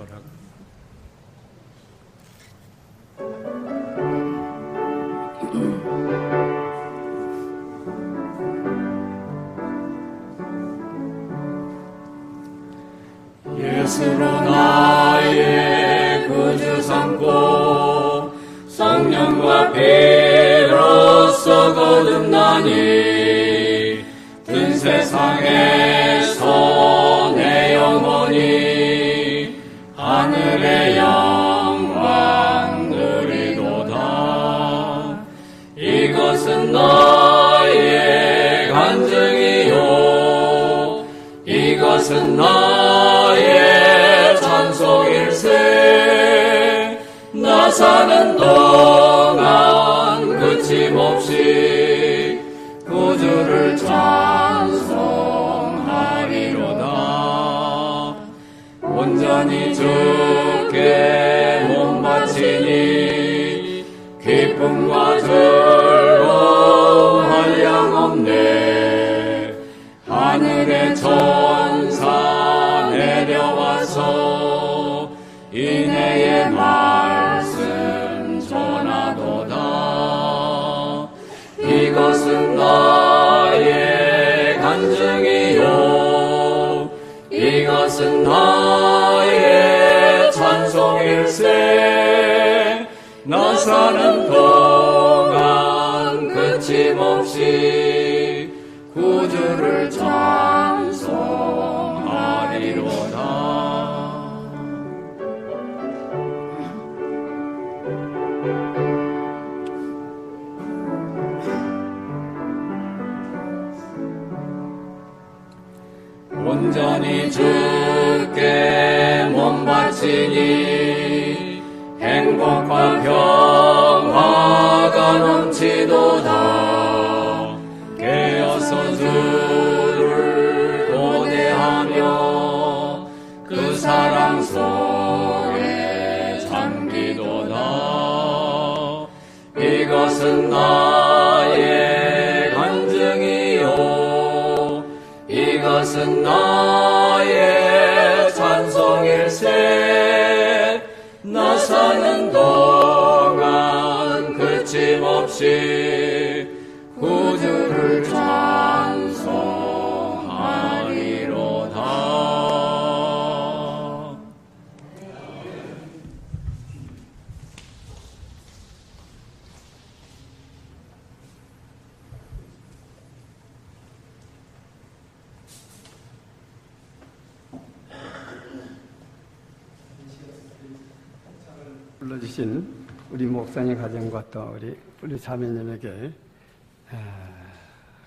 서라. 예수로 나의 구주 삼고 성령과 피로써 거듭나니 든 세상에서 내 영혼이 하늘의 영광 누리도다. 이것은 나의 간증이요 이것은 나의 찬송일세. 나 사는 동안 그침없이 구주를 찬송하리로다. 온전히 주께 몸 바치니 기쁨과 즐거움 한량없네. 하늘의 천사 내려와서 인애의 말씀 전하도다. 이것은 나의 간증이요 이것은 나의 찬송일세. 나 사는 동안 그침없이 구주를 찬송하리로다. 온전히 주께 몸 바치니 행복과 평화가 넘치도다. 깨어서 주를 고대하며 그 사랑 속에 잠기도다. 이것은 나의 간증이요 이것은 나의 찬송일세. 나 사는 동안 그침없이 구주를 찬송하리로다. 불러주신 우리 목사님 가정과 또 우리 자매님에게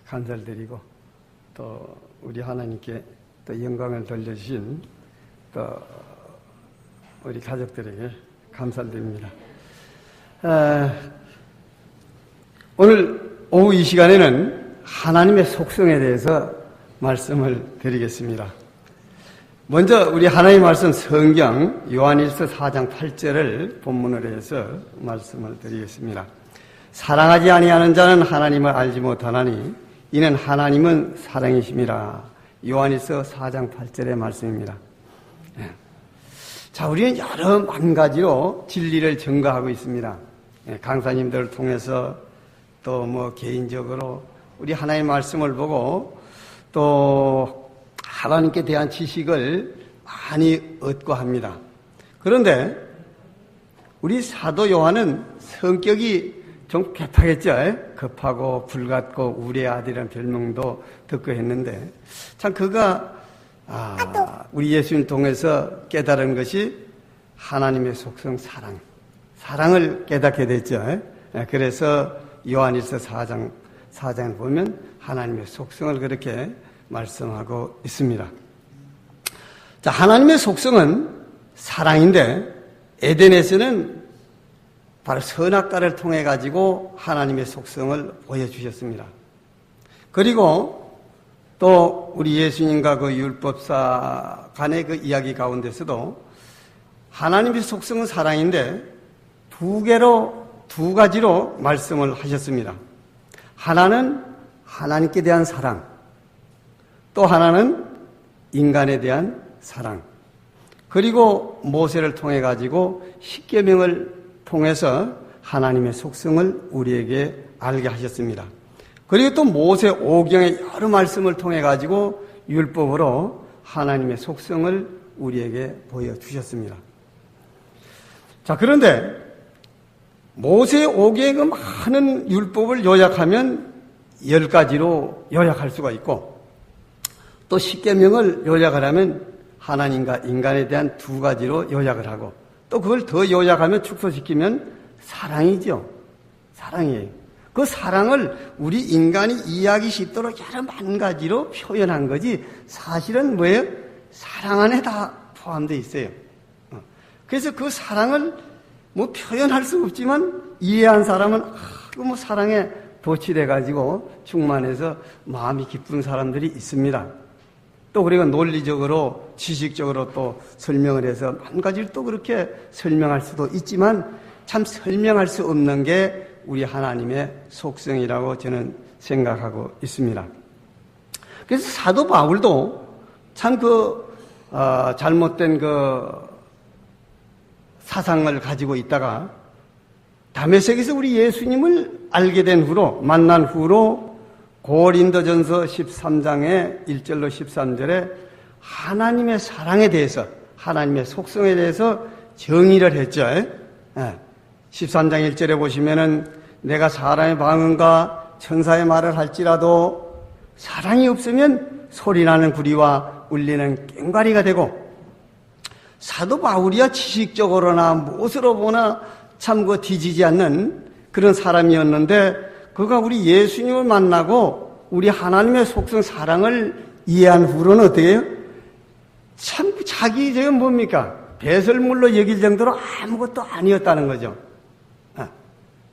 감사를 드리고 또 우리 하나님께 또 영광을 돌려주신 또 우리 가족들에게 감사를 드립니다. 오늘 오후 이 시간에는 하나님의 속성에 대해서 말씀을 드리겠습니다. 먼저 우리 하나님의 말씀 성경 요한일서 4장 8절을 본문으로 해서 말씀을 드리겠습니다. 사랑하지 아니하는 자는 하나님을 알지 못하나니 이는 하나님은 사랑이심이라. 요한일서 4장 8절의 말씀입니다. 자, 우리는 여러 만 가지로 진리를 증거하고 있습니다. 강사님들을 통해서 또 개인적으로 우리 하나님의 말씀을 보고 또 하나님께 대한 지식을 많이 얻고 합니다. 그런데 우리 사도 요한은 성격이 좀 개팍했죠. 급하고 불같고 우리의 아들이라는 별명도 듣고 했는데 참 그가 우리 예수님 통해서 깨달은 것이 하나님의 속성 사랑을 깨닫게 됐죠. 그래서 요한일서 4장 보면 하나님의 속성을 그렇게 말씀하고 있습니다. 자, 하나님의 속성은 사랑인데 에덴에서는 바로 선악과를 통해 가지고 하나님의 속성을 보여주셨습니다. 그리고 또 우리 예수님과 그 율법사 간의 그 이야기 가운데서도 하나님의 속성은 사랑인데 두 가지로 말씀을 하셨습니다. 하나는 하나님께 대한 사랑, 또 하나는 인간에 대한 사랑. 그리고 모세를 통해 가지고 십계명을 통해서 하나님의 속성을 우리에게 알게 하셨습니다. 그리고 또 모세 오경의 여러 말씀을 통해 가지고 율법으로 하나님의 속성을 우리에게 보여주셨습니다. 자, 그런데 모세 오경의 그 많은 율법을 요약하면 10가지로 요약할 수가 있고, 또 십계명을 요약을 하면 하나님과 인간에 대한 2가지로 요약을 하고, 또 그걸 더 요약하면 축소시키면 사랑이죠. 사랑이에요. 그 사랑을 우리 인간이 이해하기 쉽도록 여러 만 가지로 표현한 거지, 사실은 뭐예요? 사랑 안에 다 포함되어 있어요. 그래서 그 사랑을 뭐 표현할 수 없지만 이해한 사람은 뭐 사랑에 도취돼가지고 충만해서 마음이 기쁜 사람들이 있습니다. 또 그리고 논리적으로 지식적으로 또 설명을 해서 만 가지를 또 그렇게 설명할 수도 있지만 참 설명할 수 없는 게 우리 하나님의 속성이라고 저는 생각하고 있습니다. 그래서 사도 바울도 참 잘못된 사상을 가지고 있다가 다메섹에서 우리 예수님을 알게 된 후로, 만난 후로 고린도전서 13장의 1절로 13절에 하나님의 사랑에 대해서, 하나님의 속성에 대해서 정의를 했죠. 13장 1절에 보시면은 내가 사람의 방언과 천사의 말을 할지라도 사랑이 없으면 소리나는 구리와 울리는 꽹과리가 되고, 사도 바울이야 지식적으로나 무엇으로 보나 참 뒤지지 않는 그런 사람이었는데, 그가 우리 예수님을 만나고 우리 하나님의 속성 사랑을 이해한 후로는 어떻게 해요? 참 자기 지금 뭡니까? 배설물로 여길 정도로 아무것도 아니었다는 거죠.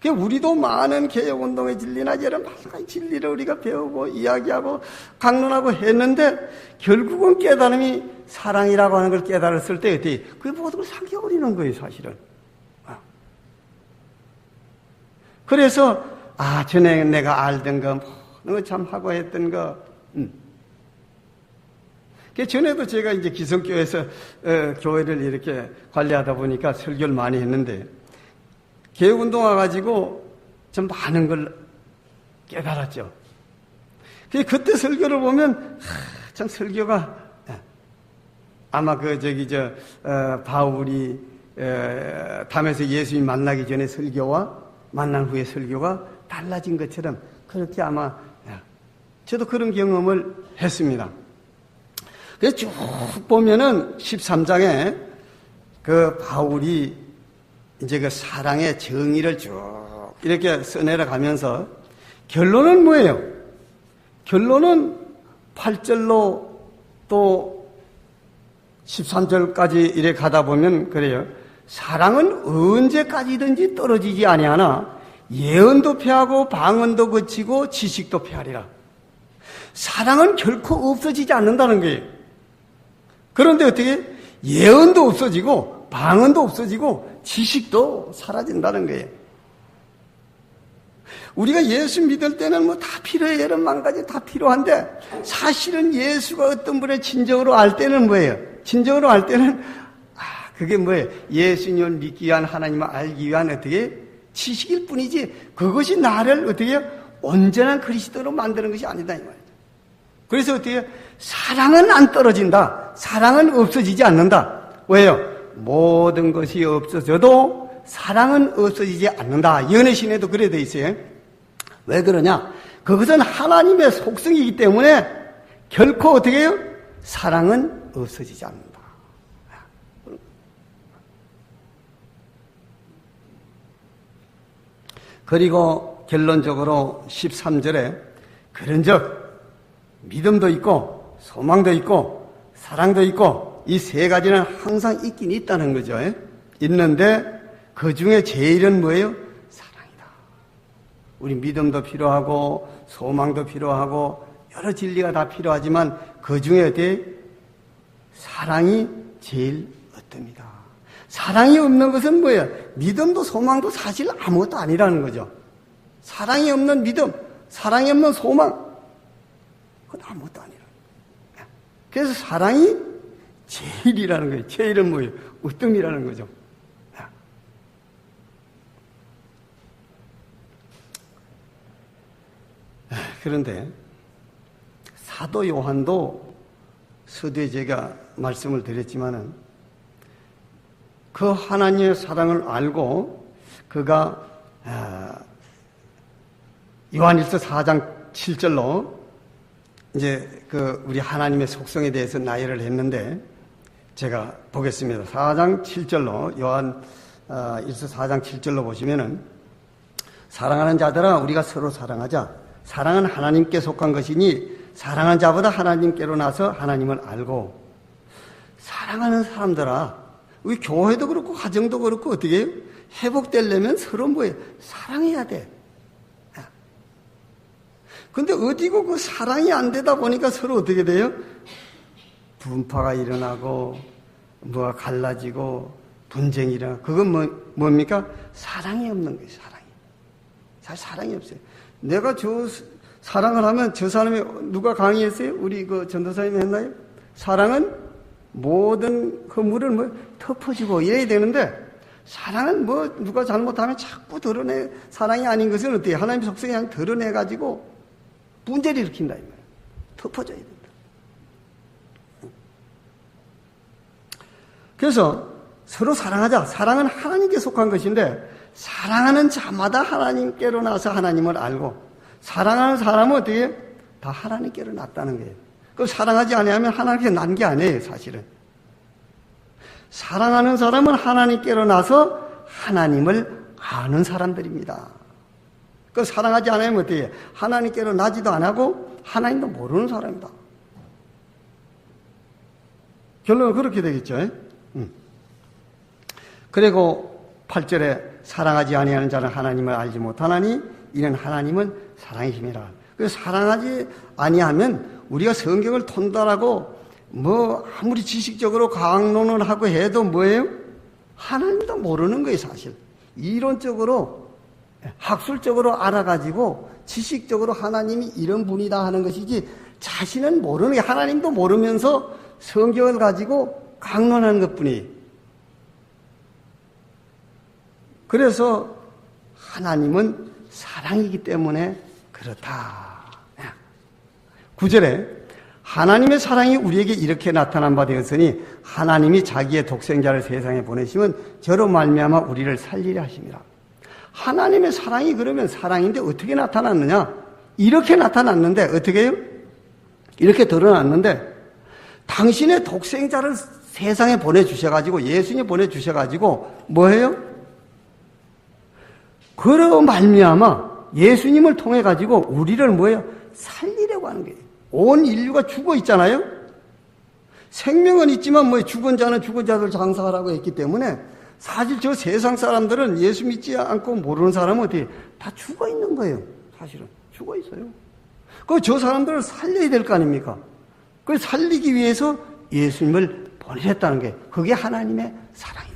우리도 많은 개혁운동의 진리나 여러 가지 진리를 우리가 배우고 이야기하고 강론하고 했는데 결국은 깨달음이 사랑이라고 하는 걸 깨달았을 때 어떻게 그 모든 걸 삼켜버리는 거예요, 사실은. 그래서 전에 내가 알던 거 모든 거 참 하고 했던 거. 전에도 제가 이제 기성교회에서 교회를 이렇게 관리하다 보니까 설교를 많이 했는데 개혁운동 와가지고 좀 많은 걸 깨달았죠. 그때 설교를 보면 참 설교가 아마 바울이 담에서 예수님 만나기 전에 설교와 만난 후의 설교가 달라진 것처럼 그렇게 아마 저도 그런 경험을 했습니다. 그래서 쭉 보면은 13장에 바울이 이제 사랑의 정의를 쭉 이렇게 써내려 가면서 결론은 뭐예요? 결론은 8절로 또 13절까지 이렇게 가다 보면 그래요. 사랑은 언제까지든지 떨어지지 아니하나 예언도 패하고 방언도 거치고 지식도 패하리라. 사랑은 결코 없어지지 않는다는 거예요. 그런데 어떻게 예언도 없어지고 방언도 없어지고 지식도 사라진다는 거예요. 우리가 예수 믿을 때는 뭐 다 필요해요. 여러 만 가지 다 필요한데 사실은 예수가 어떤 분의 진정으로 알 때는 뭐예요? 진정으로 알 때는 그게 뭐예요? 예수님을 믿기 위한 하나님을 알기 위한 어떻게 지식일 뿐이지 그것이 나를 어떻게 온전한 그리스도로 만드는 것이 아니다 이 말이죠. 그래서 어떻게 사랑은 안 떨어진다. 사랑은 없어지지 않는다. 왜요? 모든 것이 없어져도 사랑은 없어지지 않는다. 연애신에도 그래 돼 있어요. 왜 그러냐? 그것은 하나님의 속성이기 때문에 결코 어떻게 해요? 사랑은 없어지지 않는다. 그리고 결론적으로 13절에 그런즉 믿음도 있고 소망도 있고 사랑도 있고 이 세 가지는 항상 있긴 있다는 거죠. 있는데 그 중에 제일은 뭐예요? 사랑이다. 우리 믿음도 필요하고 소망도 필요하고 여러 진리가 다 필요하지만 그 중에 어때? 사랑이 제일 어떻습니다. 사랑이 없는 것은 뭐예요? 믿음도 소망도 사실 아무것도 아니라는 거죠. 사랑이 없는 믿음, 사랑이 없는 소망, 그건 아무것도 아니라는 거예요. 그래서 사랑이 제일이라는 거예요. 제일은 뭐예요? 으뜸이라는 거죠. 그런데 사도 요한도 서두에 제가 말씀을 드렸지만은 그 하나님의 사랑을 알고 그가 요한일서 4장 7절로 이제 그 우리 하나님의 속성에 대해서 나열을 했는데 제가 보겠습니다. 4장 7절로 요한일서 4장 7절로 보시면은 사랑하는 자들아 우리가 서로 사랑하자. 사랑은 하나님께 속한 것이니 사랑하는 자보다 하나님께로 나서 하나님을 알고 사랑하는 사람들아 우리 교회도 그렇고 가정도 그렇고 어떻게 해요? 회복되려면 서로 뭐예요? 사랑해야 돼. 근데 어디고 그 사랑이 안 되다 보니까 서로 어떻게 돼요? 분파가 일어나고 뭐가 갈라지고 분쟁이 일어나고 그건 뭡니까? 사랑이 없는 거예요. 사실 사랑이 없어요. 내가 저 사랑을 하면 저 사람이 누가 강의했어요? 우리 그 전도사님이 했나요? 사랑은 모든 허물을 덮어주고 이래야 되는데 사랑은 누가 잘못하면 자꾸 드러내 사랑이 아닌 것은 어때요? 하나님의 속성이 그냥 드러내가지고 문제를 일으킨다 이 말이에요. 덮어줘야 된다. 그래서 서로 사랑하자. 사랑은 하나님께 속한 것인데 사랑하는 자마다 하나님께로 나서 하나님을 알고 사랑하는 사람은 어떻게 해요? 다 하나님께로 났다는 거예요. 그 사랑하지 않으면 하나님께 난 게 아니에요, 사실은. 사랑하는 사람은 하나님께로 나서 하나님을 아는 사람들입니다. 그 사랑하지 않으면 어떻게 해요? 하나님께로 나지도 안 하고 하나님도 모르는 사람이다. 결론은 그렇게 되겠죠. 그리고 8절에 사랑하지 아니하는 자는 하나님을 알지 못하나니 이는 하나님은 사랑의 힘이라. 그래서 사랑하지 아니하면 우리가 성경을 통달하고 아무리 지식적으로 강론을 하고 해도 뭐예요? 하나님도 모르는 거예요, 사실. 이론적으로 학술적으로 알아가지고 지식적으로 하나님이 이런 분이다 하는 것이지 자신은 모르는 게 하나님도 모르면서 성경을 가지고 강론하는 것뿐이에요. 그래서 하나님은 사랑이기 때문에 그렇다. 9절에 하나님의 사랑이 우리에게 이렇게 나타난 바 되었으니 하나님이 자기의 독생자를 세상에 보내시면 저로 말미암아 우리를 살리려 하심이라. 하나님의 사랑이 그러면 사랑인데 어떻게 나타났느냐? 이렇게 나타났는데 어떻게 해요? 이렇게 드러났는데 당신의 독생자를 세상에 보내주셔가지고 예수님 보내주셔가지고 뭐해요? 그러 말미암아 예수님을 통해 가지고 우리를 뭐예요? 살리려고 하는 거예요. 온 인류가 죽어 있잖아요. 생명은 있지만 죽은 자는 죽은 자들 장사하라고 했기 때문에 사실 저 세상 사람들은 예수 믿지 않고 모르는 사람은 어떻게 다 죽어 있는 거예요. 사실은 죽어 있어요. 저 사람들을 살려야 될 거 아닙니까? 그걸 살리기 위해서 예수님을 보내셨다는 게 그게 하나님의 사랑이다.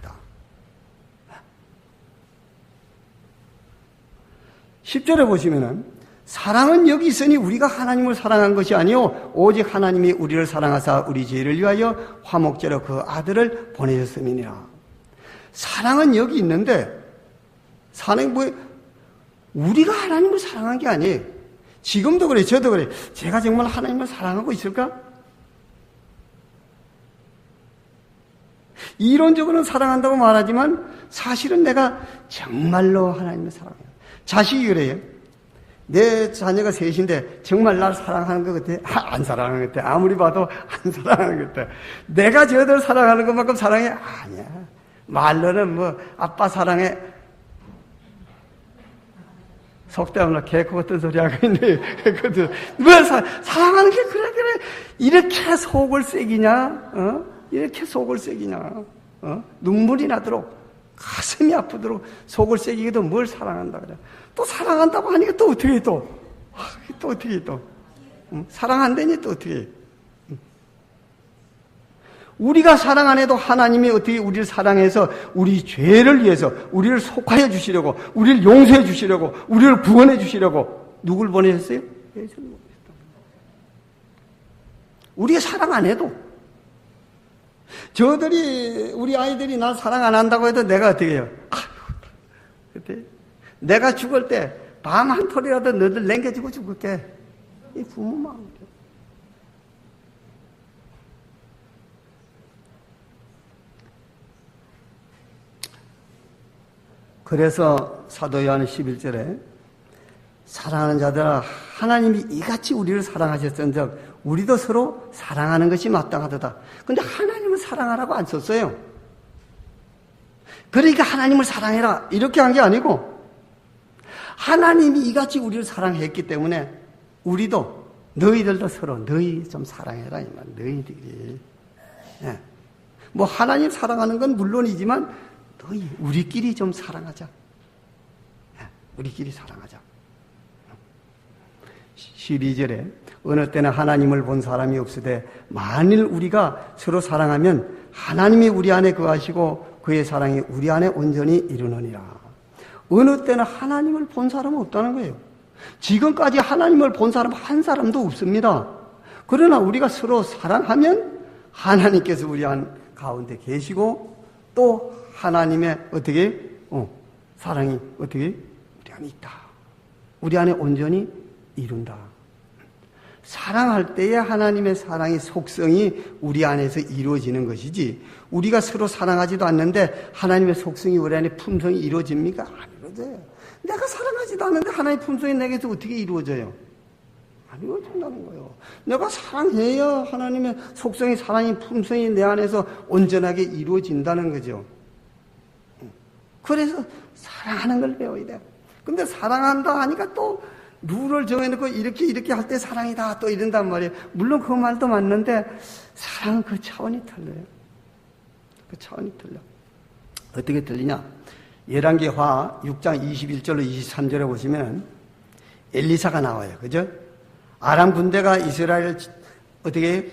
10절에 보시면은 사랑은 여기 있으니 우리가 하나님을 사랑한 것이 아니요 오직 하나님이 우리를 사랑하사 우리 죄를 위하여 화목제로 그 아들을 보내셨음이니라. 사랑은 여기 있는데 우리가 하나님을 사랑한 게 아니에요. 지금도 그래, 저도 그래. 제가 정말 하나님을 사랑하고 있을까? 이론적으로는 사랑한다고 말하지만 사실은 내가 정말로 하나님을 사랑해요. 자식이 그래요. 내 자녀가 셋인데 정말 날 사랑하는 것 같아? 안 사랑하는 것 같아. 아무리 봐도 안 사랑하는 것 같아. 내가 저들 사랑하는 것만큼 사랑해? 아니야. 말로는 아빠 사랑해. 속대하면 개코 같은 소리 하고 있네. 왜 사랑하는 게 그래. 이렇게 속을 새기냐? 이렇게 속을 새기냐? 눈물이 나도록 가슴이 아프도록 속을 새기기도 뭘 사랑한다 그래. 또 사랑한다고 하니까 또 어떻게 해, 또 어떻게 해, 사랑 안 되니 또 어떻게 해. 우리가 사랑 안 해도 하나님이 어떻게 우리를 사랑해서 우리 죄를 위해서 우리를 속하여 주시려고 우리를 용서해 주시려고 우리를 구원해 주시려고 누굴 보내셨어요? 예수님 보내셨다. 우리가 사랑 안 해도 저들이, 우리 아이들이 나 사랑 안 한다고 해도 내가 어떻게 해요? 아휴, 그때 내가 죽을 때 밤 한 톨이라도 너들 남겨주고 죽을게. 이 부모 마음이에요. 그래서 사도 요한 11절에 사랑하는 자들아 하나님이 이같이 우리를 사랑하셨은즉 우리도 서로 사랑하는 것이 마땅하도다. 근데 하나님을 사랑하라고 안 썼어요. 그러니까 하나님을 사랑해라 이렇게 한 게 아니고 하나님이 이같이 우리를 사랑했기 때문에 우리도 너희들도 서로 너희 좀 사랑해라 이 말. 너희들이 뭐 하나님 사랑하는 건 물론이지만 너희 우리끼리 좀 사랑하자. 우리끼리 사랑하자. 12절에 어느 때는 하나님을 본 사람이 없으되 만일 우리가 서로 사랑하면 하나님이 우리 안에 거하시고 그의 사랑이 우리 안에 온전히 이루느니라. 어느 때는 하나님을 본 사람은 없다는 거예요. 지금까지 하나님을 본 사람 한 사람도 없습니다. 그러나 우리가 서로 사랑하면 하나님께서 우리 안 가운데 계시고 또 하나님의 어떻게 사랑이 어떻게 우리 안에 있다. 우리 안에 온전히 이룬다. 사랑할 때에 하나님의 사랑의 속성이 우리 안에서 이루어지는 것이지 우리가 서로 사랑하지도 않는데 하나님의 속성이 우리 안에 품성이 이루어집니까? 안 이루어져요. 내가 사랑하지도 않는데 하나님의 품성이 내게서 어떻게 이루어져요? 안 이루어진다는 거예요. 내가 사랑해야 하나님의 속성이 사랑의 품성이 내 안에서 온전하게 이루어진다는 거죠. 그래서 사랑하는 걸 배워야 돼요. 근데 사랑한다 하니까 또 룰을 정해놓고 이렇게 할 때 사랑이다 또 이런단 말이에요. 물론 그 말도 맞는데 사랑은 그 차원이 틀려요. 그 차원이 틀려. 어떻게 틀리냐? 열왕기하 6장 21절로 23절에 보시면 엘리사가 나와요. 그죠? 아람 군대가 이스라엘을 어떻게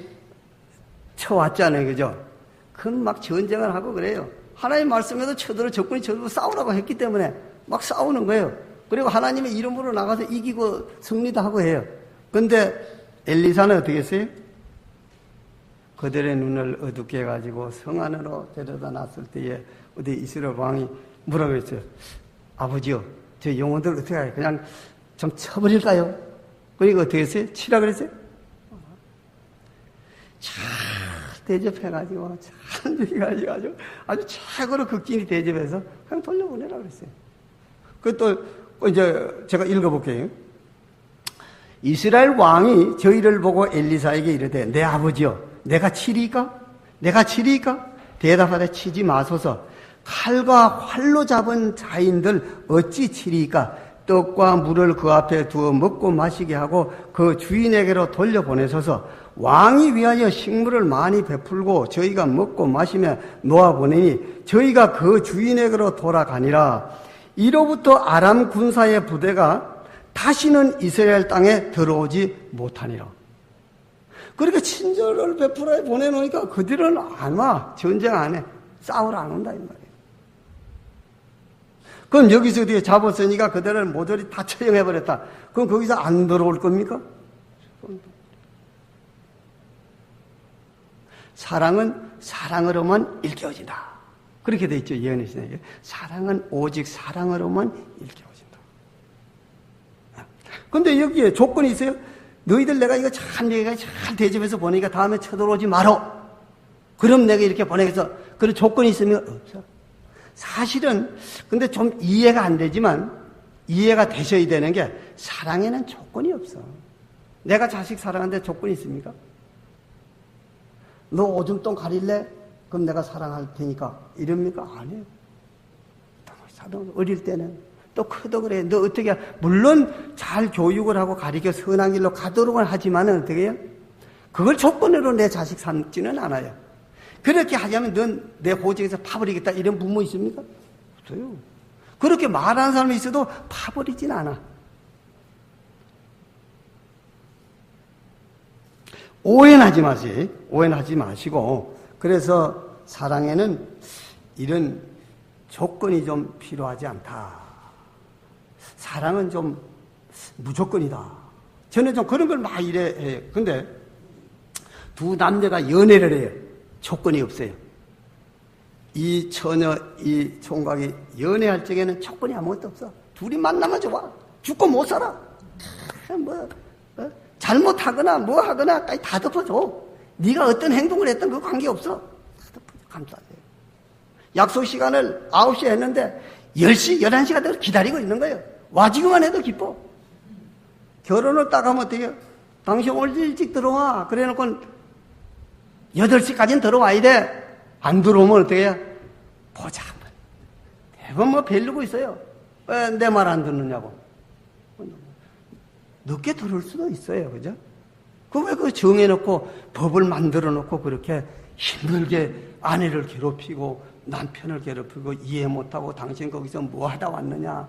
쳐왔잖아요. 그죠? 그건 막 전쟁을 하고 그래요. 하나님 말씀에도 적군이 쳐들고 싸우라고 했기 때문에 막 싸우는 거예요. 그리고 하나님의 이름으로 나가서 이기고 승리도 하고 해요. 그런데 엘리사는 어떻게 했어요? 그들의 눈을 어둡게 해가지고 성 안으로 데려다 놨을 때에 어디 이스라엘 왕이 뭐라고 했어요? 아버지요, 저 영혼들 어떻게 해요? 그냥 좀 쳐버릴까요? 그러니까 어떻게 했어요? 치라 그랬어요? 잘 대접해가지고 잘 죽여가지고 아주 최고로 극진히 대접해서 그냥 돌려보내라 그랬어요. 그것도 이제 제가 읽어볼게요. 이스라엘 왕이 저희를 보고 엘리사에게 이르되 내 아버지여 내가 치리까? 내가 치리까? 대답하되 치지 마소서. 칼과 활로 잡은 자인들 어찌 치리까? 떡과 물을 그 앞에 두어 먹고 마시게 하고 그 주인에게로 돌려보내소서. 왕이 위하여 식물을 많이 베풀고 저희가 먹고 마시며 놓아보내니 저희가 그 주인에게로 돌아가니라. 이로부터 아람 군사의 부대가 다시는 이스라엘 땅에 들어오지 못하니라. 그렇게 친절을 베풀어 보내놓으니까 그들은 안 와. 전쟁 안 해. 싸우러 안 온다 이 말이에요. 그럼 여기서 어디에 잡았으니까 그들을 모조리 다 처형해버렸다. 그럼 거기서 안 들어올 겁니까? 사랑은 사랑으로만 일깨워진다. 그렇게 돼 있죠. 예언의 신에게. 사랑은 오직 사랑으로만 일깨워진다. 근데 여기에 조건이 있어요. 너희들 내가 이거 잘 대접해서 보내니까 다음에 쳐들어오지 말어. 그럼 내가 이렇게 보내겠어. 그런 조건이 있으면 없어. 사실은 근데 좀 이해가 안 되지만 이해가 되셔야 되는 게 사랑에는 조건이 없어. 내가 자식 사랑하는데 조건이 있습니까? 너 오줌똥 가릴래? 그럼 내가 사랑할 테니까 이럽니까? 아니에요. 어릴 때는 또 커도 그래. 너 어떻게 물론 잘 교육을 하고 가르쳐 선한 길로 가도록은 하지만은 어떻게 해요? 그걸 조건으로 내 자식 삼지는 않아요. 그렇게 하자면 넌 내 호적에서 파버리겠다 이런 부모 있습니까? 없어요. 그렇게 말하는 사람이 있어도 파버리진 않아. 오해하지 마세요. 오해하지 마시고 그래서 사랑에는 이런 조건이 좀 필요하지 않다. 사랑은 좀 무조건이다. 저는 좀 그런 걸 막 이래 해요. 근데 두 남자가 연애를 해요. 조건이 없어요. 이 처녀, 이 총각이 연애할 적에는 조건이 아무것도 없어. 둘이 만나면 좋아. 죽고 못 살아. 잘못하거나 뭐 하거나까지 다 덮어줘. 네가 어떤 행동을 했던 그 관계없어. 다 덮어줘. 감사해요. 약속 시간을 9시에 했는데 10시, 11시가 돼서 기다리고 있는 거예요. 와지기만 해도 기뻐. 결혼을 딱 하면 어떻게 해요? 당신 오늘 일찍 들어와. 그래 놓고 8시까지는 들어와야 돼. 안 들어오면 어떻게 해요? 보자. 대부분 뭐 벨르고 있어요. 왜 내 말 안 듣느냐고. 늦게 들을 수도 있어요. 그죠? 왜 그거 정해놓고 법을 만들어 놓고 그렇게 힘들게 아내를 괴롭히고 남편을 괴롭히고 이해 못하고 당신 거기서 뭐 하다 왔느냐.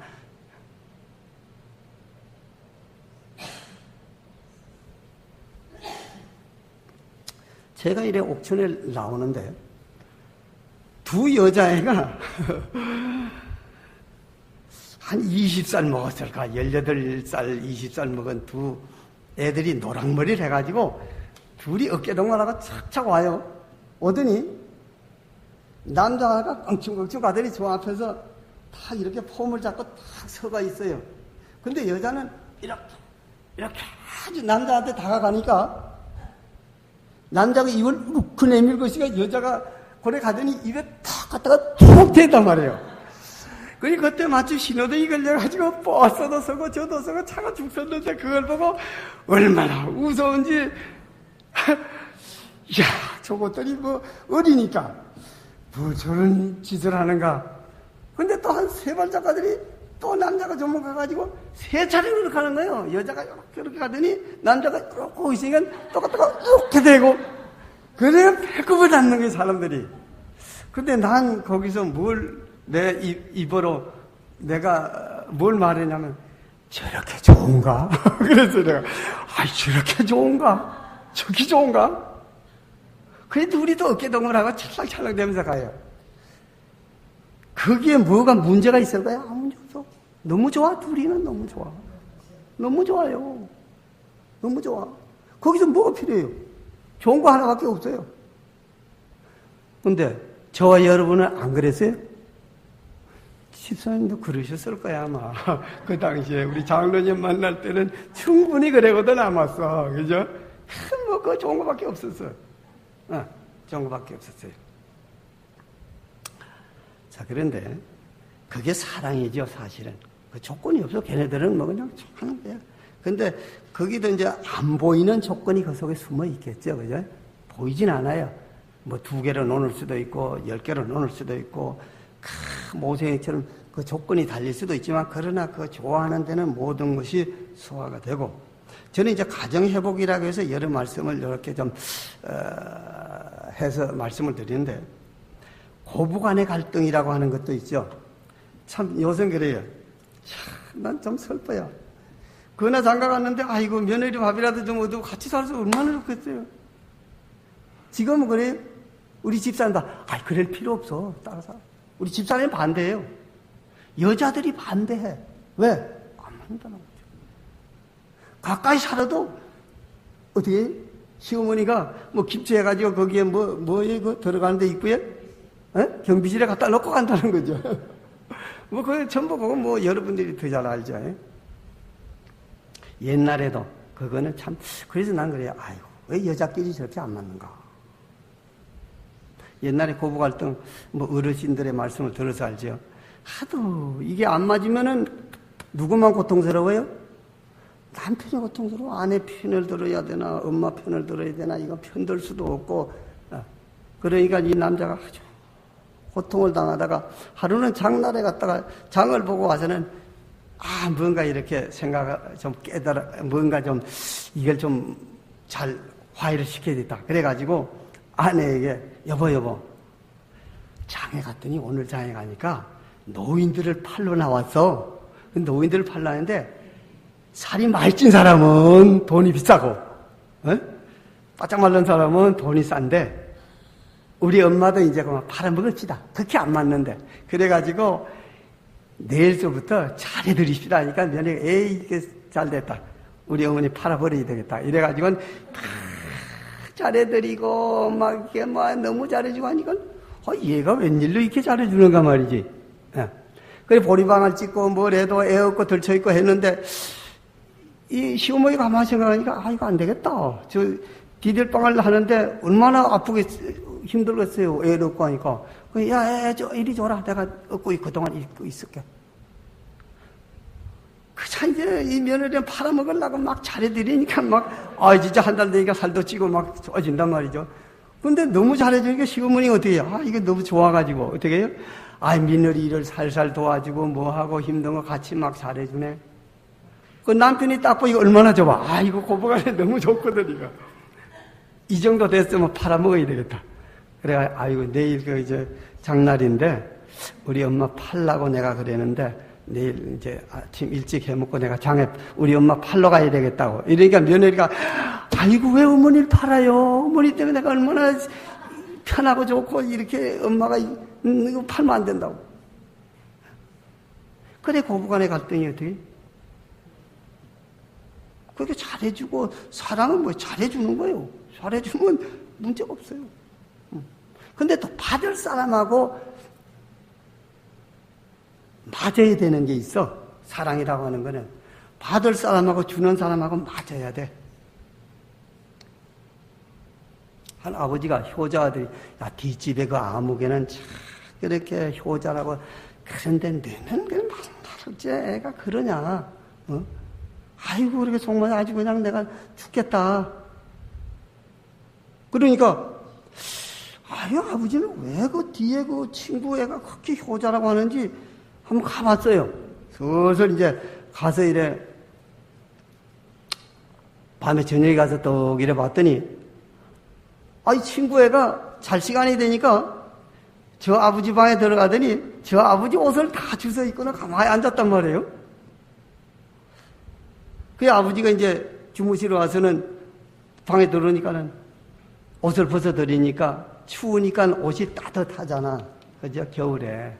제가 이래 옥천에 나오는데 두 여자애가 한 20살 먹었을까? 18살, 20살 먹은 두 애들이 노랑머리를 해가지고 둘이 어깨동무하다가 착착 와요. 오더니 남자가 껑충껑충 가더니 저 앞에서 다 이렇게 폼을 잡고 딱 서가 있어요. 근데 여자는 이렇게 아주 남자한테 다가가니까 남자가 입을 욱크 내밀고 있으니까 여자가 고래 가더니 입에 탁 갖다가 툭 댄단 말이에요. 그때 마침 신호등이 걸려가지고 버스도 서고 저도 서고 차가 쭉 섰는데 그걸 보고 얼마나 무서운지 이야 저것들이 뭐 어리니까 뭐 저런 짓을 하는가. 근데 또 한 3발작가들이 또 남자가 전문 가가지고 3차례 그렇게 하는 거예요. 여자가 이렇게 가더니 남자가 이렇게 있으니까 똑같다가 이렇게 되고 그래야 배꼽을 닿는 거예요 사람들이. 근데 난 거기서 내 입으로 내가 뭘 말했냐면 저렇게 좋은가? 그래서 내가 저렇게 좋은가? 저기 좋은가? 그래도 우리도 어깨동무하고 찰랑찰랑 되면서 가요. 거기에 뭐가 문제가 있을까요? 아무 문제 없어. 너무 좋아. 둘이는 너무 좋아. 너무 좋아요. 너무 좋아. 거기서 뭐가 필요해요? 좋은 거 하나밖에 없어요. 근데 저와 여러분은 안 그랬어요? 집사님도 그러셨을 거야 아마. 그 당시에 우리 장로님 만날 때는 충분히 그래거든 아마서. 그죠? 뭐 그거 좋은 거밖에 없었어. 좋은 거밖에 없었어요. 자, 그런데 그게 사랑이죠 사실은. 그 조건이 없어. 걔네들은 뭐 그냥 하는 거야. 근데 거기도 이제 안 보이는 조건이 그 속에 숨어 있겠죠. 그죠? 보이진 않아요. 뭐 2개로 놓을 수도 있고 10개로 놓을 수도 있고 모세처럼 그 조건이 달릴 수도 있지만 그러나 그 좋아하는 데는 모든 것이 소화가 되고. 저는 이제 가정회복이라고 해서 여러 말씀을 이렇게 좀 해서 말씀을 드리는데 고부간의 갈등이라고 하는 것도 있죠. 참 요새 그래요. 난 좀 슬퍼요. 그나 장가 갔는데 아이고 며느리 밥이라도 좀 얻고 같이 살아서 얼마나 좋겠어요. 지금은 그래요. 우리 집사님 다 그럴 필요 없어. 따라서 우리 집사님 반대해요. 여자들이 반대해. 왜? 안 만나는 거죠. 가까이 살아도 어떻게 시어머니가 뭐 김치해가지고 거기에 이거 들어가는데 입구에 경비실에 갖다 놓고 간다는 거죠. 뭐 그 전부 그거 뭐 여러분들이 더 잘 알죠. 옛날에도 그거는 참 그래서 난 그래요. 왜 여자끼리 저렇게 안 맞는가? 옛날에 고부 갈등 뭐 어르신들의 말씀을 들어서 알죠. 하도 이게 안 맞으면은 누구만 고통스러워요? 남편이 고통스러워. 아내 편을 들어야 되나 엄마 편을 들어야 되나 이거 편들 수도 없고. 그러니까 이 남자가 아주 고통을 당하다가 하루는 장날에 갔다가 장을 보고 와서는 뭔가 이렇게 생각 좀 깨달아 뭔가 좀 이걸 좀 잘 화해를 시켜야겠다. 그래가지고 아내에게 여보 장에 갔더니 오늘 장에 가니까 노인들을 팔러 나왔어. 노인들을 팔러 하는데 살이 많이 찐 사람은 돈이 비싸고 바짝 마른 사람은 돈이 싼데 우리 엄마도 이제 그만 팔아먹읍시다. 그렇게 안 맞는데. 그래가지고 내일서부터 잘해드립시다 하니까 며느리가 이게 잘 됐다. 우리 어머니 팔아버려야 되겠다. 이래가지고는 잘해드리고, 막, 이렇게 뭐, 너무 잘해주고 하니까, 얘가 웬일로 이렇게 잘해주는가 말이지. 예. 그래, 보리방을 찍고, 뭘 해도 애 없고 들쳐있고 했는데, 이 시어머니 가만히 생각하니까, 이거 안 되겠다. 디딜방을 하는데, 얼마나 아프게 힘들겠어요. 애 없고 하니까. 야, 이리 줘라. 내가 업고 그동안 입고 있을게. 그자 이제 이 며느리는 팔아먹으려고 막 잘해드리니까 진짜 한 달 되니까 살도 찌고 막 좋아진단 말이죠. 근데 너무 잘해주니까 시어머니 어떻게 해요? 이게 너무 좋아가지고 어떻게 해요? 며느리 일을 살살 도와주고 뭐하고 힘든 거 같이 막 잘해주네. 그 남편이 딱 보니까 얼마나 좋아. 이거 고부간에 너무 좋거든, 이거. 이 정도 됐으면 팔아먹어야 되겠다. 그래, 내일 이제 장날인데, 우리 엄마 팔라고 내가 그랬는데, 내일 이제 아침 일찍 해먹고 내가 장에 우리 엄마 팔러 가야 되겠다고. 이러니까 며느리가, 왜 어머니를 팔아요? 어머니 때문에 내가 얼마나 편하고 좋고, 이렇게 엄마가 이거 팔면 안 된다고. 그래, 고부간의 갈등이 어떻게? 그렇게 잘해주고, 사랑은 잘해주는 거예요. 잘해주면 문제가 없어요. 근데 또 받을 사람하고 맞아야 되는 게 있어. 사랑이라고 하는 거는. 받을 사람하고 주는 사람하고 맞아야 돼. 한 아버지가 효자들이, 뒷집에 그 아무개는 참 그렇게 효자라고. 그런데 너는 그 만날째 애가 그러냐. 그렇게 속만 아주 그냥 내가 죽겠다. 그러니까, 아버지는 왜 그 뒤에 그 친구 애가 그렇게 효자라고 하는지 한번 가봤어요. 슬슬 이제 가서 이래, 밤에 저녁에 가서 떡 이래 봤더니, 이 친구 애가 잘 시간이 되니까 저 아버지 방에 들어가더니 저 아버지 옷을 다 주워 입고는 가만히 앉았단 말이에요. 그 아버지가 이제 주무시러 와서는 방에 들어오니까는 옷을 벗어드리니까 추우니까 옷이 따뜻하잖아. 그죠? 겨울에.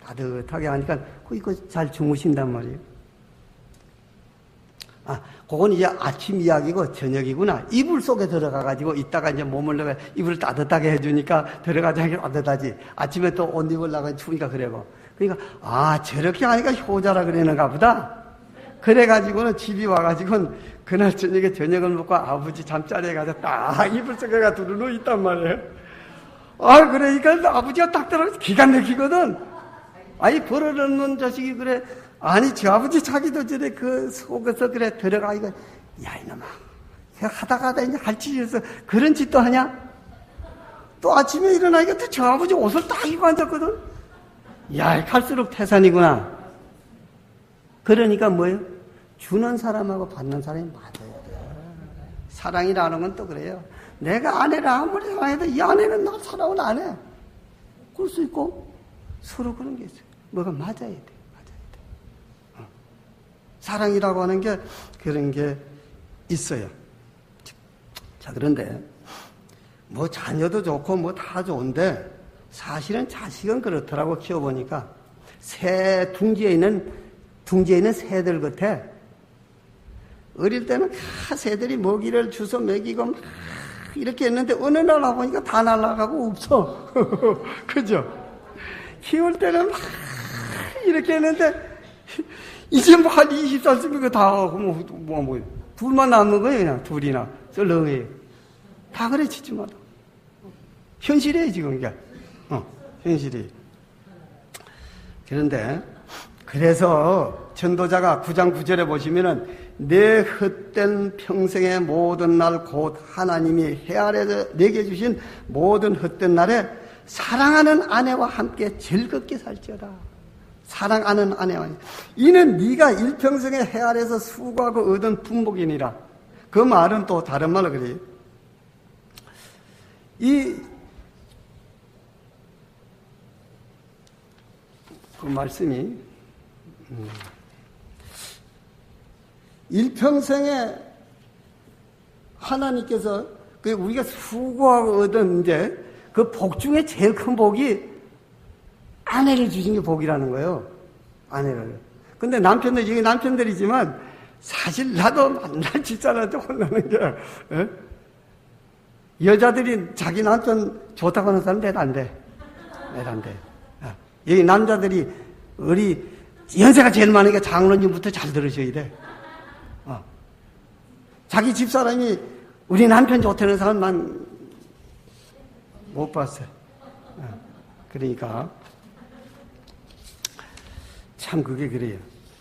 따뜻하게 하니까 그거 잘 주무신단 말이에요. 그건 이제 아침 이야기고 저녁이구나. 이불 속에 들어가가지고 이따가 이제 몸을 넣어 이불을 따뜻하게 해주니까 들어가자니까 따뜻하지. 아침에 또 옷 입으려고 추우니까 그래고. 그러니까, 저렇게 하니까 효자라 그러는가 보다. 그래가지고는 집이 와가지고는 그날 저녁에 저녁을 먹고 아버지 잠자리에 가서 딱 이불 속에 가 두루누워 있단 말이에요. 그러니까 아버지가 딱 들어가서 기가 막히거든. 버릇없는 자식이 그래. 저 아버지 자기도 저래 그 속에서 그래 들어가 이거. 이놈아. 하다가 이제 할짓이어서 그런 짓도 하냐? 또 아침에 일어나니까 또 저 아버지 옷을 딱 입고 앉았거든. 갈수록 태산이구나. 그러니까 뭐예요? 주는 사람하고 받는 사람이 맞아야 돼. 사랑이라는 건 또 그래요. 내가 아내를 아무리 사랑해도 이 아내는 나 사랑을 안 해. 그럴 수 있고 서로 그런 게 있어요. 뭐가 맞아야 돼. 사랑이라고 하는 게 그런 게 있어요. 자, 그런데 자녀도 좋고 다 좋은데 사실은 자식은 그렇더라고. 키워보니까 둥지에 있는 새들 같아. 어릴 때는 새들이 먹이를 주워 먹이고 막 이렇게 했는데 어느 날 와보니까 다 날아가고 없어. 그죠? 키울 때는 막 이렇게 했는데 이제 한 20살 쓰면 다 하고 둘만 남는 거예요. 그냥 둘이나 썰렁해요. 다 그래 짓지마다. 현실이에요 지금 이게. 현실이. 그런데 그래서 전도자가 9장 9절에 보시면은 내 헛된 평생의 모든 날 곧 하나님이 해 아래서 내게 주신 모든 헛된 날에 사랑하는 아내와 함께 즐겁게 살지어다. 사랑하는 아내와 이는 네가 일평생에 해 아래서 수고하고 얻은 품목이니라. 그 말은 또 다른 말로 그래요. 그 말씀이 일평생에 하나님께서 우리가 수고하고 얻은 이제 그 복 중에 제일 큰 복이 아내를 주신 게 복이라는 거예요. 아내를. 근데 여기 남편들이지만 사실 나도 맨날 집사람한테 혼나는 게 여자들이 자기 남편 좋다고 하는 사람 몇 안 돼. 몇 안 돼. 여기 남자들이 우리 연세가 제일 많으니까 장로님부터 잘 들으셔야 돼. 자기 집사람이 우리 남편 좋다는 사람만 못 봤어요. 그러니까 참 그게 그래요.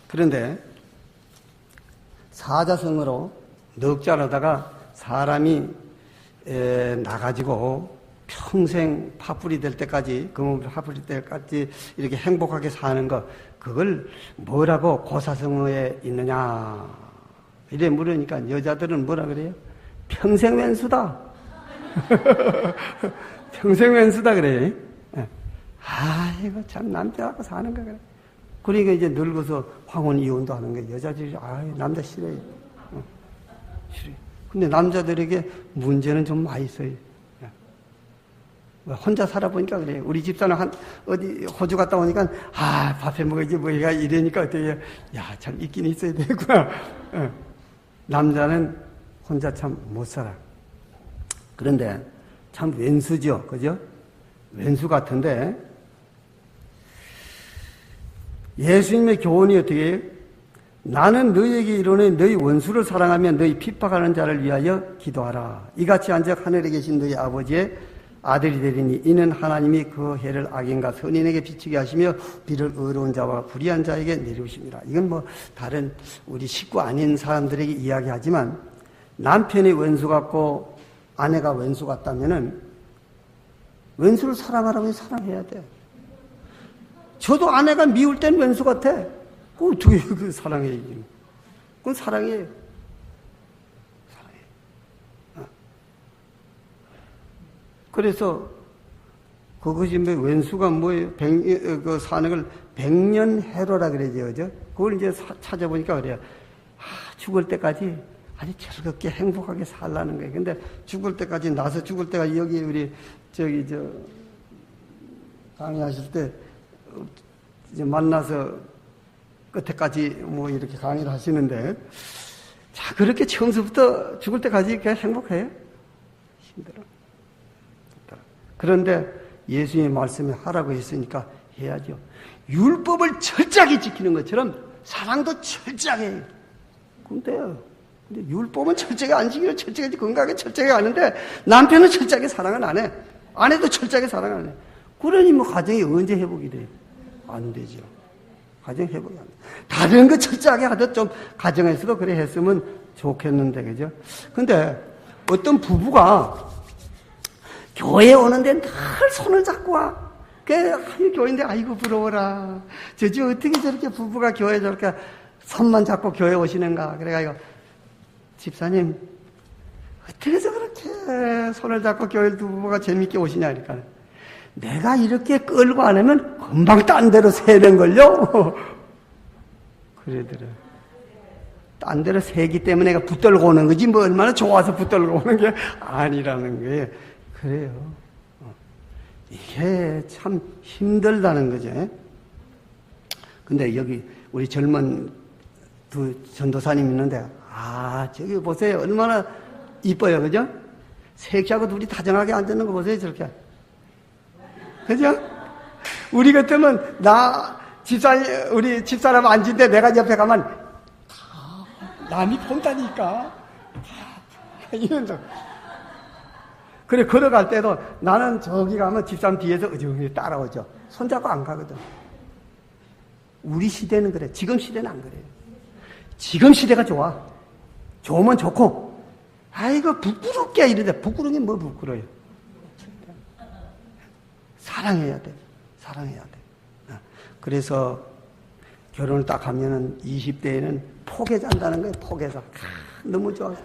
그런데 사자성어로 넉 자라다가 사람이 나가지고 평생 파뿌리 될 때까지, 금은 파뿌리 될 때까지 이렇게 행복하게 사는 거, 그걸 뭐라고 고사성어에 있느냐 이래 물으니까 여자들은 뭐라 그래요? 평생 왼수다. 평생 왼수다 그래. 아이고 참 남자하고 사는 거 그래. 그러니까 이제 늙어서 황혼 이혼도 하는 거예요. 여자들이 남자 싫어요. 싫어요. 근데 남자들에게 문제는 좀 많이 있어요. 혼자 살아보니까 그래요. 우리 집사는 어디 호주 갔다 오니까 밥해 먹어야지 뭐가 이러니까 어떻게 참 있긴 있어야 되구나. 남자는 혼자 참 못 살아. 그런데 참 왼수죠, 그죠? 왼수 같은데 예수님의 교훈이 어떻게 해요? 나는 너희에게 이르노니 너희 원수를 사랑하며 너희 핍박하는 자를 위하여 기도하라. 이같이 한즉 하늘에 계신 너희 아버지의 아들이 되리니 이는 하나님이 그 해를 악인과 선인에게 비추게 하시며 비를 의로운 자와 불의한 자에게 내리우십니다. 이건 뭐 다른 우리 식구 아닌 사람들에게 이야기하지만 남편이 왼수 같고 아내가 왼수 같다면은 왼수를 사랑하라면 사랑해야 돼. 저도 아내가 미울 땐 왼수 같아. 그 어떻게 그 사랑해? 그건 사랑이에요. 사랑해. 그래서 그것이 뭐 왼수가 뭐예요? 그 사는 걸 백년해로라 그러죠, 그죠? 그걸 이제 찾아보니까 그래요. 죽을 때까지 아주 즐겁게 행복하게 살라는 거예요. 근데 죽을 때까지 나서 죽을 때가 여기 우리 강의하실 때 이제 만나서 끝에까지 뭐 이렇게 강의를 하시는데, 자, 그렇게 처음부터 죽을 때까지 그냥 행복해요? 힘들어. 그런데 예수님의 말씀에 하라고 했으니까 해야죠. 율법을 철저하게 지키는 것처럼 사랑도 철저하게 해요. 근데 율법은 철저하게 안 지키고 철저하게 건강하게 철저하게 하는데 남편은 철저하게 사랑은 안 해. 아내도 철저하게 사랑 안 해. 그러니 뭐 가정이 언제 회복이 돼요? 안 되죠. 가정 회복이 안 돼. 다른 거 철저하게 하듯 좀 가정에서도 그래 했으면 좋겠는데, 그죠? 근데 어떤 부부가 교회에 오는데 늘 손을 잡고 와. 교회인데 아이고 부러워라. 저지 어떻게 저렇게 부부가 교회에 저렇게 손만 잡고 교회에 오시는가. 그래가지고 집사님 어떻게 저렇게 손을 잡고 교회 두 부부가 재밌게 오시냐. 그러니까 내가 이렇게 끌고 안 하면 금방 딴 데로 새는걸요. 그러더래. 딴 데로 새기 때문에 내가 붙들고 오는 거지 뭐 얼마나 좋아서 붙들고 오는 게 아니라는 거예요. 그래요. 이게 참 힘들다는 거죠. 근데 여기 우리 젊은 두 전도사님 있는데, 저기 보세요. 얼마나 이뻐요. 그죠? 섹시하고 둘이 다정하게 앉는 거 보세요. 저렇게. 그죠? 우리 같으면 우리 집사람 앉은데 내가 옆에 가면 남이 본다니까. 이런 거. 그래, 걸어갈 때도 나는 저기 가면 집사람 뒤에서 어정이 따라오죠. 손잡고 안 가거든. 우리 시대는 그래. 지금 시대는 안 그래요. 지금 시대가 좋아. 좋으면 좋고, 아이고, 부끄럽게 이러대. 부끄러운 게 뭐 부끄러워요. 사랑해야 돼. 사랑해야 돼. 그래서 결혼을 딱 하면은 20대에는 폭에 잔다는 거예요. 폭에서. 너무 좋아서.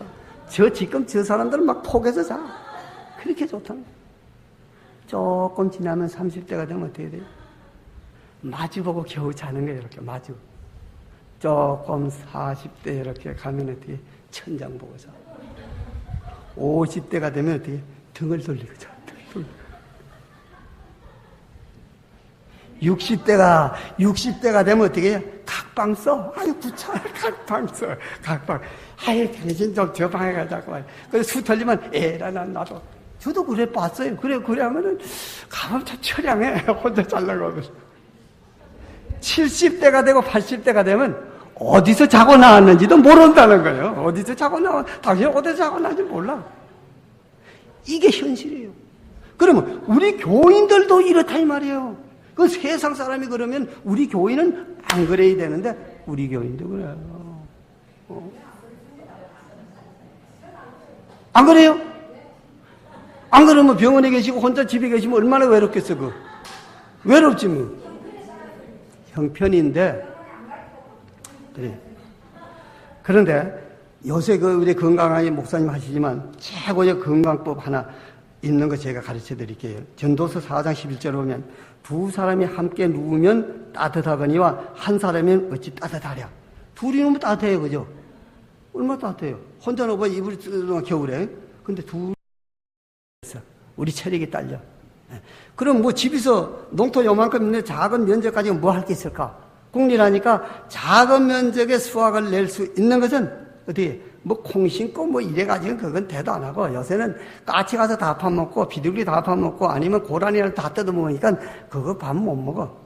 지금 저 사람들은 막 폭에서 자. 그렇게 좋다는 거예요. 조금 지나면 30대가 되면 어떻게 돼요? 마주보고 겨우 자는 거예요. 이렇게 마주. 조금 40대 이렇게 가면 어떻게 천장 보고 자. 50대가 되면 어떻게 등을 돌리고 자. 60대가 되면 어떻게 해요? 각방 써. 아유, 부처, 각방 써. 각방. 아유, 당신 좀 저 방에 가자고. 그래서 수 털리면, 에라, 난 나도. 저도 그래 봤어요. 그래 하면은 가면 참 처량해. 혼자 살려고 하면. 70대가 되고 80대가 되면 어디서 자고 나왔는지도 모른다는 거예요. 어디서 자고 당신이 어디서 자고 나왔는지 몰라. 이게 현실이에요. 그러면 우리 교인들도 이렇다 이 말이에요. 그 세상 사람이 그러면 우리 교인은 안 그래야 되는데 우리 교인도 그래요. 안 그래요? 안 그러면 병원에 계시고 혼자 집에 계시면 얼마나 외롭겠어. 외롭지 뭐. 형편인데 그래. 그런데 요새 우리 건강하게 목사님 하시지만 최고의 건강법 하나 있는 거 제가 가르쳐 드릴게요. 전도서 4장 11절에 보면 두 사람이 함께 누우면 따뜻하거니와 한 사람이면 어찌 따뜻하랴. 둘이 누우면 따뜻해요. 그죠? 얼마나 따뜻해요. 혼자 누워 이불이 뜨거운 겨울에. 근데 둘이 있어. 우리 체력이 딸려. 그럼 뭐 집에서 농토 요만큼 있는 작은 면적 가지고 뭐 할 게 있을까? 국리라니까 작은 면적의 수확을 낼 수 있는 것은 어디 뭐 콩 심고 뭐 이래가지고 그건 대도 안 하고 요새는 까치 가서 다 파먹고 비둘기 다 파먹고 아니면 고라니를 다 뜯어먹으니까 그거 밥 못 먹어.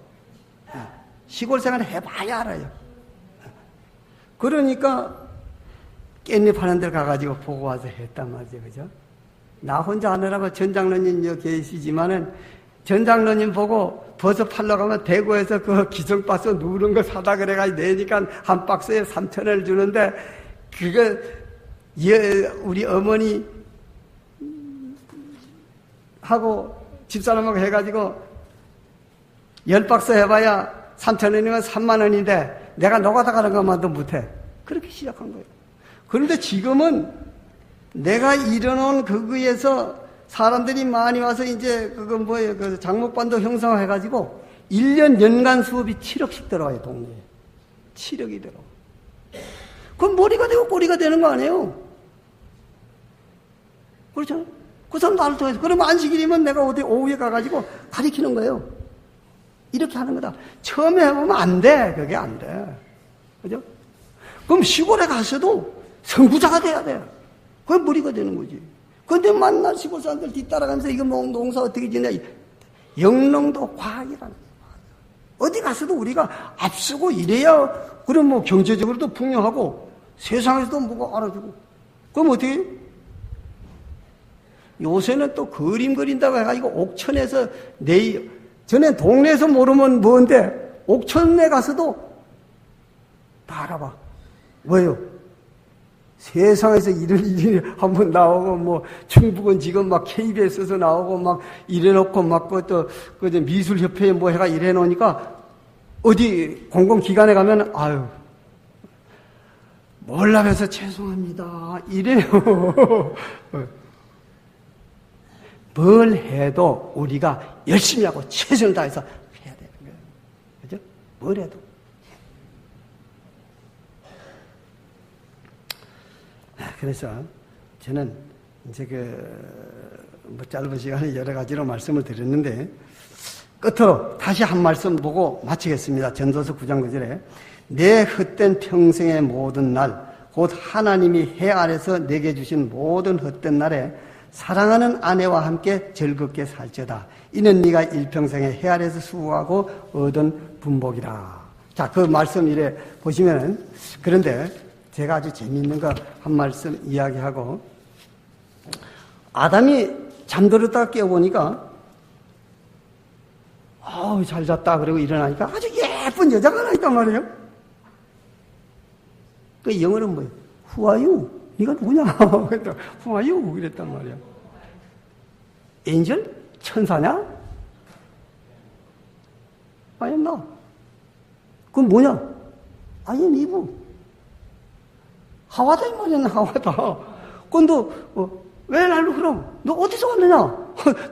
시골 생활 해봐야 알아요. 그러니까 깻잎 하는 데 가가지고 보고 와서 했단 말이죠. 그죠? 나 혼자 하느라고 전장로님 여기 계시지만은 전장로님 보고 버섯 팔러 가면 대구에서 그 기성박스 누른 거 사다 그래가지고 내니까 한 박스에 3,000원을 주는데 그거 우리 어머니 하고 집사람하고 해가지고 10박스 해봐야 3,000원이면 3만원인데 내가 노가다 가는 것만도 못해. 그렇게 시작한 거예요. 그런데 지금은 내가 일어놓은 그거에서 사람들이 많이 와서 이제 그거 뭐예요? 그 장목반도 형성해가지고 1년 연간 수업이 7억씩 들어와요, 동네에. 7억이 들어와. 그럼 머리가 되고 꼬리가 되는 거 아니에요? 그렇죠? 그 사람 나를 통해서. 그러면 안식일이면 내가 어디 오후에 가가지고 가르치는 거예요. 이렇게 하는 거다. 처음에 해보면 안 돼. 그게 안 돼. 그죠? 그럼 시골에 가서도 선구자가 돼야 돼. 그게 머리가 되는 거지. 근데 만날 시골 사람들 뒤따라가면서 이거 농사 어떻게 지냐. 영농도 과학이라는 거야. 어디 가서도 우리가 앞서고 이래야, 그럼 뭐 경제적으로도 풍요하고 세상에서도 뭐가 알아주고. 그럼 어떻게 해요? 요새는 또 그림 그린다고 해가지고 옥천에서 전에 동네에서 모르면 뭔데 옥천에 가서도 다 알아봐. 왜요? 세상에서 이런 일이 한번 나오고, 뭐, 충북은 지금 막 KBS에서 나오고, 막 이래놓고, 막, 미술협회에 뭐 해가 이래놓으니까, 어디 공공기관에 가면, 아유, 몰라서 죄송합니다. 이래요. 뭘 해도 우리가 열심히 하고 최선을 다해서 해야 되는 거예요. 그죠? 뭘 해도. 그래서 저는 이제 뭐 짧은 시간에 여러 가지로 말씀을 드렸는데 끝으로 다시 한 말씀 보고 마치겠습니다. 전도서 9장 9절에 내 헛된 평생의 모든 날 곧 하나님이 해 아래서 내게 주신 모든 헛된 날에 사랑하는 아내와 함께 즐겁게 살지어다. 이는 네가 일평생에 해 아래서 수고하고 얻은 분복이라. 자, 그 말씀 이래 보시면은 그런데 제가 아주 재미있는 거 한 말씀 이야기하고, 아담이 잠들었다가 깨어보니까 잘 잤다 그러고 일어나니까 아주 예쁜 여자가 하나 있단 말이에요. 그 영어는 뭐예요? Who are you? 네가 누구냐? Who are you? 이랬단 말이야. 엔젤? 천사냐? I am not. 그건 뭐냐? I am Eve. 하와다 이 말이야. 하와다. 그건 너 왜 날로 그럼? 너 어디서 왔느냐?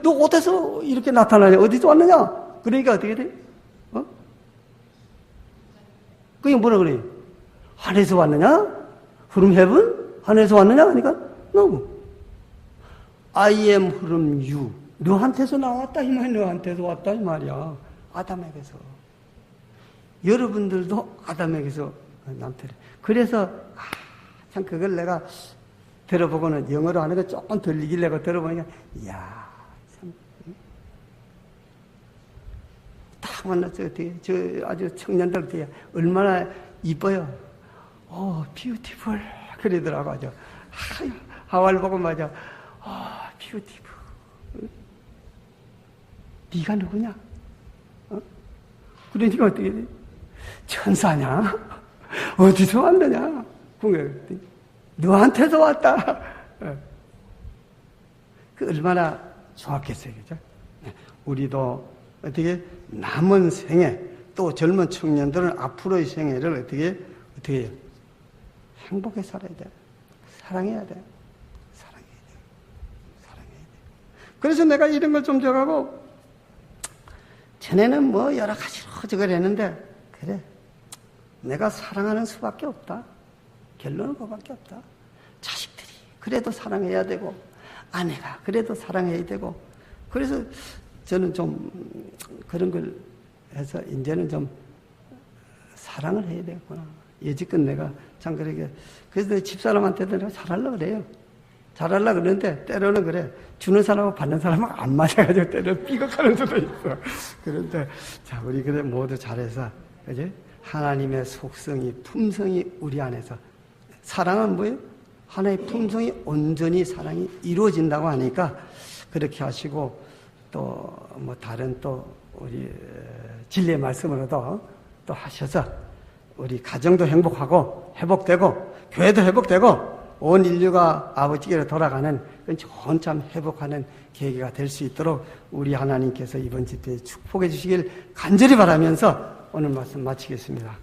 너 어디서 이렇게 나타나냐? 어디서 왔느냐? 그러니까 어떻게 돼? 그게 뭐라 그래? 하늘에서 왔느냐? from heaven? 하늘에서 왔느냐? 그러니까 no. I am from you. 너한테서 나왔다 이 말이야. 너한테서 왔다 이 말이야. 아담에게서. 여러분들도 아담에게서 남편이. 그래서 참 그걸 내가 들어보고는 영어로 하는 거 조금 들리길래 들어보니까, 이야, 참. 딱 만났어요. 저 아주 청년들 되게 얼마나 이뻐요. 뷰티풀. 그러더라고, 아주. 하와를 보고 맞아. 뷰티풀. 네가 누구냐? 그러니까 어떻게 돼? 천사냐? 어디서 왔느냐? 그랬더니 너한테서 왔다. 그 얼마나 좋았겠어요, 그죠? 우리도 어떻게 남은 생애, 또 젊은 청년들은 앞으로의 생애를 어떻게 해요? 행복하게 살아야 돼. 사랑해야 돼. 사랑해야 돼. 사랑해야 돼. 그래서 내가 이런 걸 좀 적하고, 전에는 뭐 여러 가지로 저걸 했는데, 그래. 내가 사랑하는 수밖에 없다. 결론은 그거밖에 없다. 자식들이 그래도 사랑해야 되고, 아내가 그래도 사랑해야 되고, 그래서 저는 좀 그런 걸 해서 이제는 좀 사랑을 해야 되겠구나. 여지껏 내가 참 그러게. 그래서 내 집사람한테도 내가 잘하려고 그래요. 잘하려고 그러는데 때로는 그래. 주는 사람하고 받는 사람하고 안 맞아가지고 때로는 삐걱하는 수도 있어. 그런데 자, 우리 그래 모두 잘해서, 그지? 하나님의 속성이, 품성이 우리 안에서. 사랑은 뭐예요? 하나의 품성이 온전히 사랑이 이루어진다고 하니까 그렇게 하시고, 또 뭐 다른 또 우리 진리의 말씀으로도 또 하셔서 우리 가정도 행복하고 회복되고 교회도 회복되고 온 인류가 아버지께로 돌아가는 그런 좋은 참 회복하는 계기가 될 수 있도록 우리 하나님께서 이번 집회에 축복해 주시길 간절히 바라면서 오늘 말씀 마치겠습니다.